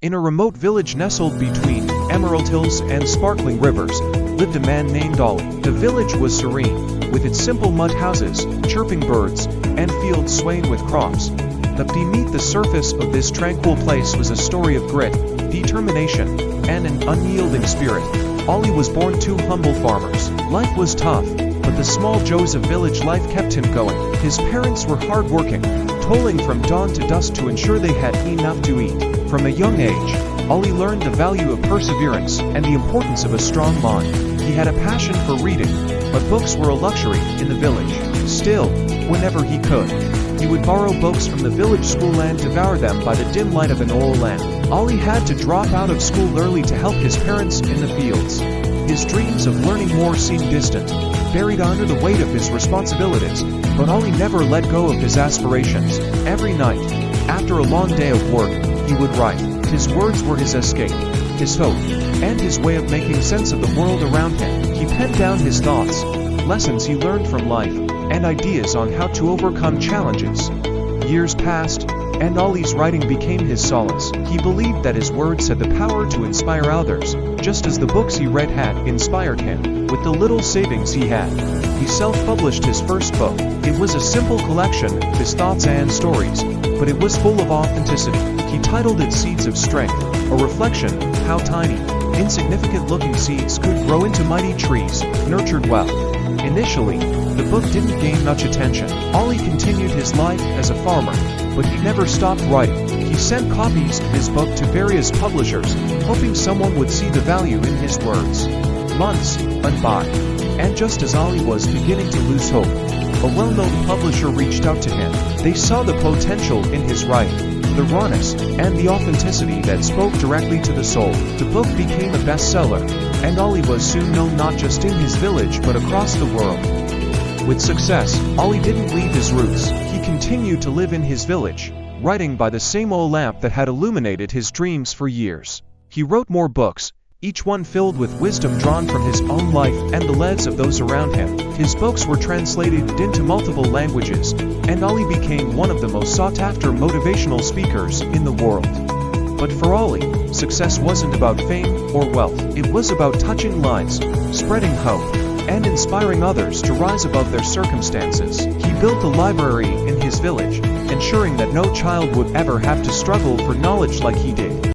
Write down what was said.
In a remote village nestled between emerald hills and sparkling rivers, lived a man named Ollie. The village was serene, with its simple mud houses, chirping birds, and fields swaying with crops. But beneath the surface of this tranquil place was a story of grit, determination, and an unyielding spirit. Ollie was born to humble farmers. Life was tough, but the small joys of village life kept him going. His parents were hardworking, toiling from dawn to dusk to ensure they had enough to eat. From a young age, Ollie learned the value of perseverance and the importance of a strong mind. He had a passion for reading, but books were a luxury in the village. Still, whenever he could, he would borrow books from the village school and devour them by the dim light of an oil lamp. Ollie had to drop out of school early to help his parents in the fields. His dreams of learning more seemed distant, buried under the weight of his responsibilities, but Ollie never let go of his aspirations. Every night, after a long day of work, he would write. His words were his escape, his hope, and his way of making sense of the world around him. He penned down his thoughts, lessons he learned from life, and ideas on how to overcome challenges. Years passed, and Ollie's writing became his solace. He believed that his words had the power to inspire others, just as the books he read had inspired him. With the little savings he had, he self-published his first book. It was a simple collection of his thoughts and stories, but it was full of authenticity. He titled it Seeds of Strength, a reflection of how tiny, insignificant-looking seeds could grow into mighty trees, nurtured well. Initially, the book didn't gain much attention. Ollie continued his life as a farmer, but he never stopped writing. He sent copies of his book to various publishers, hoping someone would see the value in his words. Months went by, and just as Ollie was beginning to lose hope, a well-known publisher reached out to him. They saw the potential in his writing, the rawness, and the authenticity that spoke directly to the soul. The book became a bestseller, and Ollie was soon known not just in his village but across the world. With success, Ollie didn't leave his roots. He continued to live in his village, writing by the same oil lamp that had illuminated his dreams for years. He wrote more books, each one filled with wisdom drawn from his own life and the lives of those around him. His books were translated into multiple languages, and Ollie became one of the most sought-after motivational speakers in the world. But for Ollie, success wasn't about fame or wealth. It was about touching lives, spreading hope, and inspiring others to rise above their circumstances. He built a library in his village, ensuring that no child would ever have to struggle for knowledge like he did.